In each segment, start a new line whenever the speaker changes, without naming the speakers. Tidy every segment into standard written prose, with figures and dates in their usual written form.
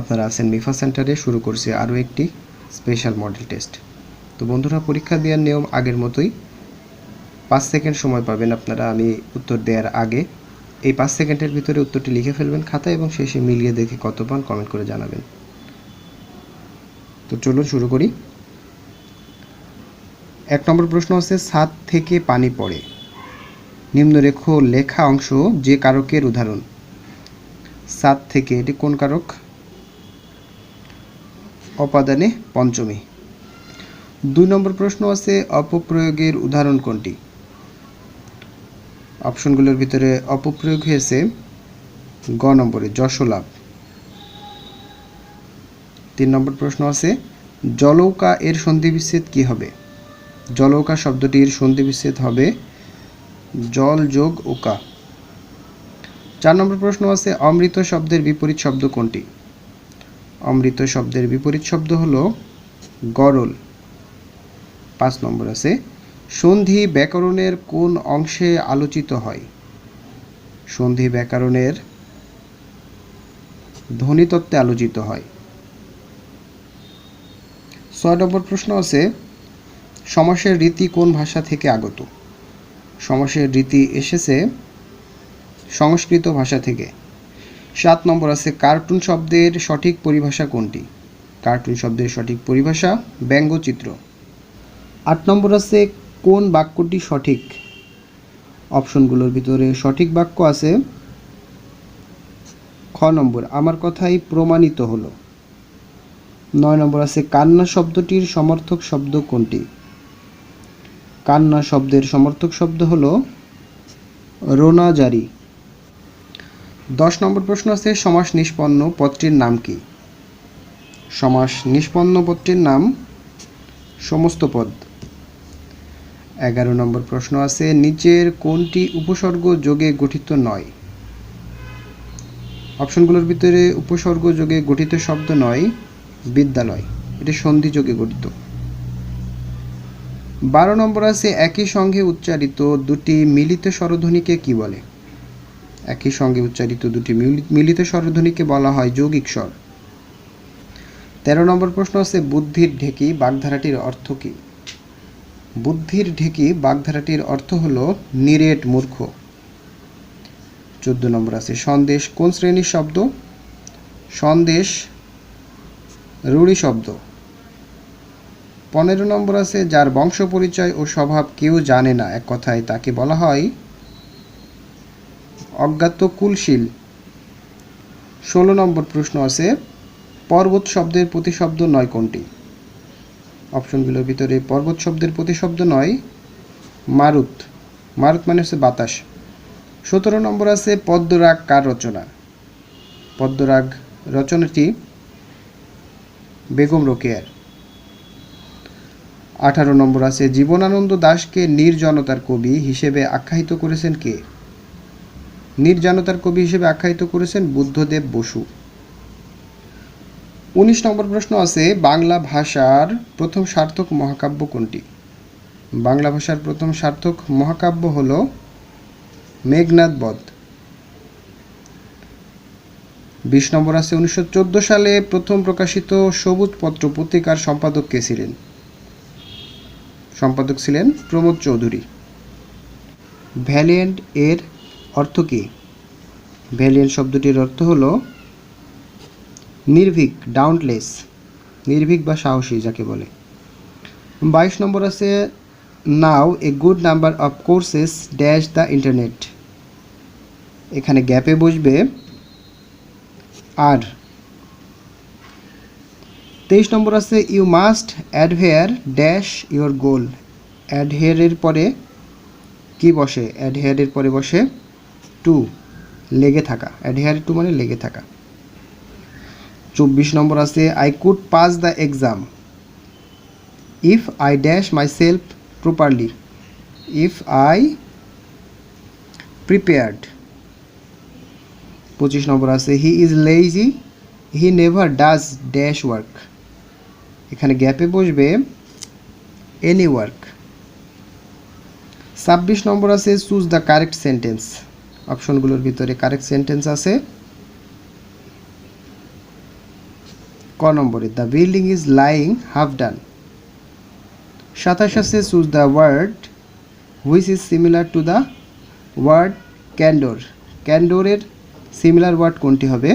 আপনারা আছেন মিফা সেন্টারে। শুরু করছি আরও একটি স্পেশাল মডেল টেস্ট। তো বন্ধুরা, পরীক্ষা দেওয়ার নিয়ম আগের মতোই। 5 সেকেন্ড সময় পাবেন আপনারা আমি উত্তর দেওয়ার আগে। এই 5 সেকেন্ডের ভিতরে উত্তরটি লিখে ফেলবেন খাতায় এবং শেষে মিলিয়ে দেখে কত পান কমেন্ট করে জানাবেন। তো চলুন শুরু করি। 1 নম্বর প্রশ্ন হচ্ছে, ছাদ থেকে পানি পড়ে। নিম্নরেখ লেখা অংশ যে কারকের উদাহরণ। ছাদ থেকে, এটি কোন কারক? অপাদানে পঞ্চমী। 2 নম্বর প্রশ্ন আছে, অপপ্রয়োগের উদাহরণ কোনটি? অপশনগুলোর ভিতরে অপপ্রয়োগ হয়েছে গ নম্বরে, যশোলাভ। 3 নম্বর প্রশ্ন আছে, জলৌকা এর সন্ধিবিচ্ছেদ কি হবে? জলৌকা শব্দটির সন্ধিবিচ্ছেদ হবে জল যোগ ওকা। 4 নম্বর প্রশ্ন আছে, অমৃত শব্দের বিপরীত শব্দ কোনটি? অমৃত শব্দের বিপরীত শব্দ হলো গরল। 5 নম্বর আছে, সন্ধি ব্যাকরণের কোন অংশে আলোচিত হয়? সন্ধি ব্যাকরণের ধ্বনিতত্ত্বে আলোচিত হয়। 6 নম্বর প্রশ্ন আছে, সমাসের রীতি কোন ভাষা থেকে আগত? সমাসের রীতি এসেছে সংস্কৃত ভাষা থেকে। 7 নম্বর আছে, কার্টুন শব্দের সঠিক পরিভাষা কোনটি? কার্টুন শব্দের সঠিক পরিভাষা ব্যঙ্গচিত্র। 8 নম্বর আছে, কোন বাক্যটি সঠিক? অপশনগুলোর ভিতরে সঠিক বাক্য আছে খ নম্বর, আমার কথাই প্রমাণিত হলো। 9 নম্বর আছে, কান্না শব্দটির সমর্থক শব্দ কোনটি? কান্না শব্দের সমর্থক শব্দ হলো রোনাজারি। 10 নম্বর প্রশ্ন আছে, সমাস নিষ্পন্ন পদটির নাম কি? সমাস নিষ্পন্ন পদটির নাম সমস্ত পদ। 11 নম্বর প্রশ্ন আছে, নিচের কোনটি উপসর্গ যোগে গঠিত নয়? অপশনগুলোর ভিতরে উপসর্গ যোগে গঠিত শব্দ নয় বিদ্যালয়, এটি সন্ধি যোগে গঠিত। 12 নম্বর আছে, একই সঙ্গে উচ্চারিত দুটি মিলিত স্বরধ্বনিকে কি বলে? একই সঙ্গে উচ্চারিত দুটি মিলিত স্বরধ্বনিকে বলা হয় যৌগিক স্বর। 13 নম্বর প্রশ্ন আছে, বুদ্ধির ঢেকি বাগধারাটির অর্থ কি? বুদ্ধির ঢেকি বাগধারাটির অর্থ হলো নিরেট মূর্খ। 14 নম্বর আছে, সন্দেশ কোন শ্রেণীর শব্দ? সন্দেশ রূঢ়ি শব্দ। 15 নম্বর আছে, যার বংশ পরিচয় ও স্বভাব কেউ জানে না, এক কথায় তাকে বলা হয় অজ্ঞাত কুলশীল। 16 নম্বর প্রশ্ন আছে, পর্বত শব্দের প্রতিশব্দ নয় কোনটি? অপশনগুলোর ভিতরে পর্বত শব্দের প্রতিশব্দ নয় মারুত। মারুত মানে হচ্ছে বাতাস। 17 নম্বর আছে, পদ্মরাগ কার রচনা? পদ্মরাগ রচনাটি বেগম রোকেয়ার। 18 নম্বর আছে, জীবনানন্দ দাশকে নির্জনতার কবি হিসেবে আখ্যায়িত করেছেন কে? নির্জনতার কবি হিসেবে আখ্যায়িত করেছেন বুদ্ধদেব বসু। 19 নম্বর প্রশ্ন আছে, বাংলা ভাষার প্রথম সার্থক মহাকাব্য কোনটি? বাংলা ভাষার প্রথম সার্থক মহাকাব্য হল মেঘনাদ বধ। 20 নম্বর আছে, 1914 সালে প্রথম প্রকাশিত সবুজ পত্র পত্রিকার সম্পাদক কে ছিলেন? সম্পাদক ছিলেন প্রমোদ চৌধুরী। ভ্যালিয়েন্ট এর অর্থ কি? ভ্যালিয়েন্ট শব্দটির অর্থ হলো নির্ভীক, ডাউনলেস, নির্ভীক বা সাহসী যাকে বলে। 22 নম্বর আছে, now a good number of courses dash the internet. এখানে গ্যাপে বসবে আর। 23 নম্বর আছে, you must adhere dash your goal. অ্যাডহেয়ারের পরে কি বসে? অ্যাডহেয়ারের পরে বসে টু, লেগে থাকা। অ্যাডহেয়ার টু মানে লেগে থাকা। 24 নম্বর আছে, I could pass the exam if I dash myself properly. If I prepared. 25 number আছে, he is lazy he never does dash work. এখানে গ্যাপে বসবে এনি ওয়ার্ক। 26 নম্বর আছে, চুজ দ্য কারেক্ট সেন্টেন্স। অপশনগুলোর ভিতরে correct sentence আছে ক নম্বরে the building is lying half done. 27 আছে choose the word which is similar to the word candour. ক্যান্ডোরের সিমিলার ওয়ার্ড কোনটি হবে?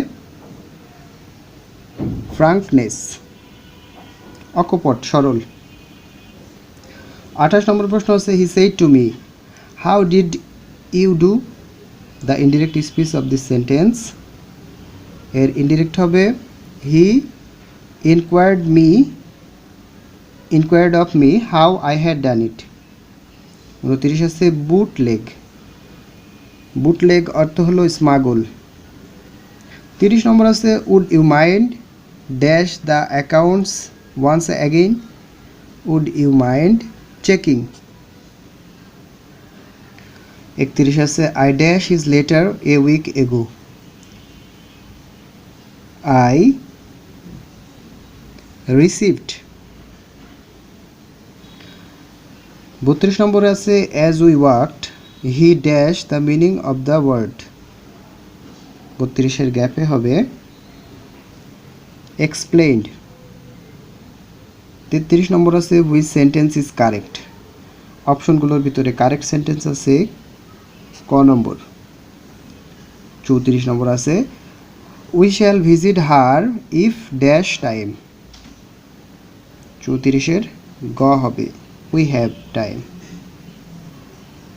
ফ্রাঙ্কনেস, অকপট, সরল। 28 নম্বর প্রশ্ন আছে he said to me how did you do. The indirect speech of this sentence, এর indirect হবে he inquired of me how I had done it। 29 আছে বুটলেগ অর্থ হলো স্মাগল। 30 নম্বর আছে would you mind dash the accounts once again. Would you mind checking. 31 আছে I dash his letter a week ago. I received। 32 নম্বরে আছে as we walked he dash the meaning of the word। 32 এর গ্যাপে হবে explained। 33 নম্বর আছে which sentence is correct। অপশনগুলোর ভিতরে correct sentence আছে ক নম্বর। 34 নম্বর আছে we shall visit her if dash time। 34 এর গ হবে we have time।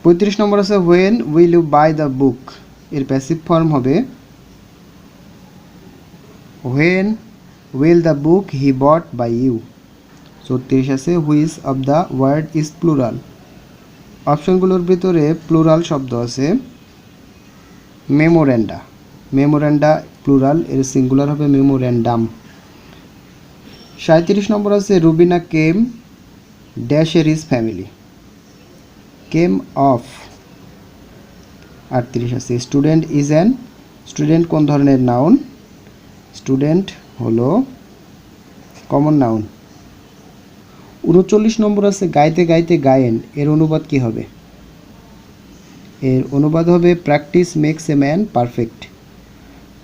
35 নম্বর আছে when will you buy the book, এর প্যাসিভ ফর্ম হবে when will the book he bought by you। 34 আছে which of the word is plural। অপশনগুলোর ভিতরে plural শব্দ আছে মেমোরেন্ডা প্লুরাল, এর সিঙ্গুলার হবে মেমোরেন্ডাম। 37 নম্বর আছে রুবিনা কেম ড্যাশের ইজ ফ্যামিলি, কেম অফ। 38 আছে স্টুডেন্ট ইজ অ্যান, স্টুডেন্ট কোন ধরনের নাউন? স্টুডেন্ট হলো কমন নাউন। 39 নম্বর আছে গাইতে গাইতে গায়েন, এর অনুবাদ কি হবে? এর অনুবাদ হবে practice makes a man perfect.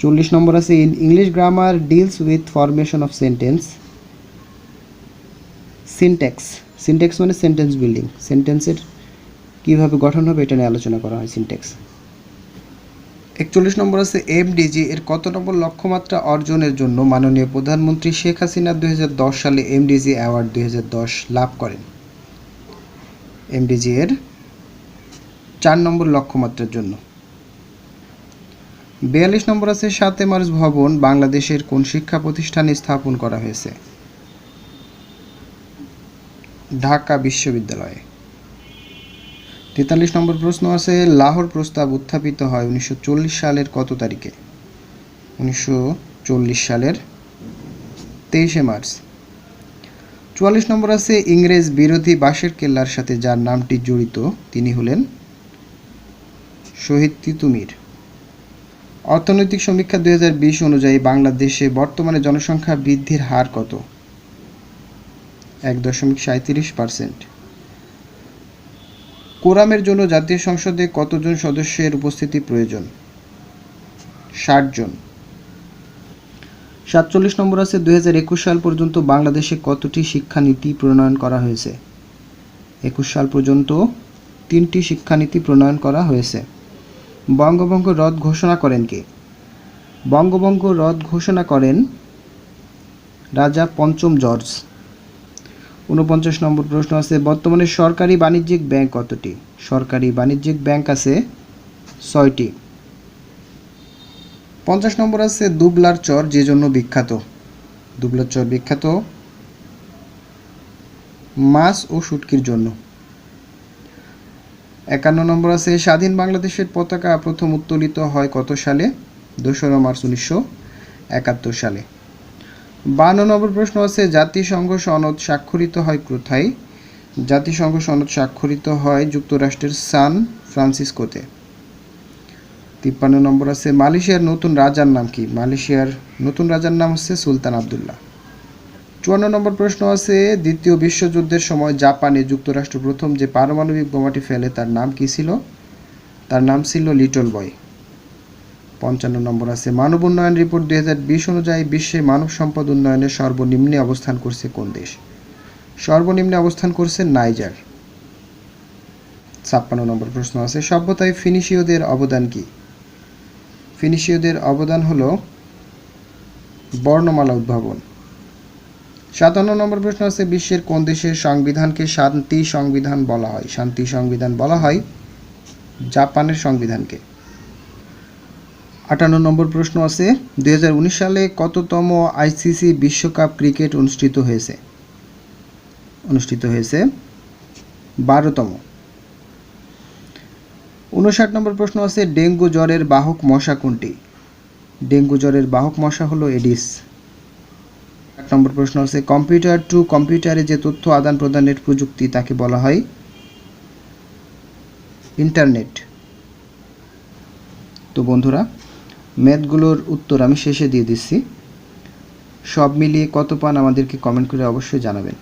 40 number আছে in English grammar deals with formation of sentence. Syntax মানে সেন্টেন্স বিল্ডিং, সেন্টেন্সের কীভাবে গঠন হবে এটা নিয়ে আলোচনা করা হয় সিনট্যাক্স। 41 নম্বর আছে এমডিজি এর কত নম্বর লক্ষ্যমাত্রা অর্জনের জন্য মাননীয় প্রধানমন্ত্রী শেখ হাসিনা 2010 সালে এমডিজি অ্যাওয়ার্ড 2010 লাভ করেন? এমডিজি এর 4 নম্বর লক্ষ্যমাত্রার জন্য। 42 নম্বর আছে 7 মার্চ ভবন বাংলাদেশের কোন শিক্ষা প্রতিষ্ঠানে স্থাপন করা হয়েছে? ঢাকা বিশ্ববিদ্যালয়ে। 43 নম্বর প্রশ্ন আছে লাহোর প্রস্তাব উত্থাপিত হয় 1940 সালের কত তারিখে? 1940 সালের 23 মার্চ। 44 নম্বর আছে ইংরেজ বিরোধী বাঁশের কেল্লার সাথে যার নামটি জড়িত তিনি হলেন শহীদ তিতুমীর। অর্থনৈতিক সমীক্ষা 2020 অনুযায়ী বাংলাদেশে বর্তমানে জনসংখ্যা বৃদ্ধির হার কত? 1.37%। কোরামের জন্য জাতীয় সংসদে কতজন সদস্যের উপস্থিতি প্রয়োজন? 60 জন। 47 নম্বর আছে 2021 সাল পর্যন্ত বাংলাদেশে কতটি শিক্ষানীতি প্রণয়ন করা হয়েছে? 21 সাল পর্যন্ত 3টি শিক্ষানীতি প্রণয়ন করা হয়েছে। বঙ্গভঙ্গ রদ ঘোষণা করেন কে? বঙ্গভঙ্গ রদ ঘোষণা করেন রাজা পঞ্চম জর্জ। 49 নম্বর প্রশ্ন আছে বর্তমানে সরকারি বাণিজ্যিক ব্যাংক কতটি? সরকারি বাণিজ্যিক ব্যাংক আছে 6টি। 50 নম্বর আছে দুবলার চর যে জন্য বিখ্যাত? দুবলার চর বিখ্যাত মাছ ও শুটকির জন্য। 51 নম্বর আছে স্বাধীন বাংলাদেশের পতাকা প্রথম উত্তোলিত হয় কত সালে? 2 মার্চ 1971 সালে। 52 নম্বর প্রশ্ন আছে জাতিসংঘ সনদ স্বাক্ষরিত হয় কোথায়? জাতিসংঘ সনদ স্বাক্ষরিত হয় যুক্তরাষ্ট্রের সান ফ্রান্সিসকোতে। 53 নম্বর আছে মালয়েশিয়ার নতুন রাজার নাম কি? মালয়েশিয়ার নতুন রাজার নাম হচ্ছে সুলতান আবদুল্লাহ। 54 নম্বর প্রশ্ন আছে দ্বিতীয় বিশ্বযুদ্ধের সময় জাপানে যুক্তরাষ্ট্র প্রথম যে পারমাণবিক বোমাটি ফেলে তার নাম কি ছিল? তার নাম ছিল লিটল বয়। 55 আছে মানব উন্নয়ন রিপোর্ট 2020 অনুযায়ী বিশ্বে মানব সম্পদ উন্নয়নের সর্বনিম্নে অবস্থান করছে কোন দেশ? সর্বনিম্নে অবস্থান করছে নাইজার। 56 প্রশ্ন আছে সভ্যতায় ফিনিশীয়দের অবদান কি? ফিনিশীয়দের অবদান হলো বর্ণমালা উদ্ভাবন। 57 প্রশ্ন আছে বিশ্বের কোন দেশের সংবিধানকে শান্তি সংবিধান বলা হয়? শান্তি সংবিধান বলা হয় জাপানের সংবিধানকে। 58 প্রশ্ন আছে 2019 সালে কততম আইসিসি বিশ্বকাপ ক্রিকেট অনুষ্ঠিত হয়েছে? অনুষ্ঠিত হয়েছে 12তম। 59 প্রশ্ন আছে ডেঙ্গু জ্বরের বাহক মশা কোনটি? ডেঙ্গু জ্বরের বাহক মশা হলো এডিস। 8 প্রশ্ন আছে কম্পিউটার টু কম্পিউটারে যে তথ্য আদান প্রদানের প্রযুক্তি তাকে বলা হয় ইন্টারনেট। তো বন্ধুরা ম্যাথগুলোর উত্তর আমি শেষে দিয়ে দিচ্ছি। সব মিলিয়ে কত পান আমাদেরকে কমেন্ট করে অবশ্যই জানাবেন।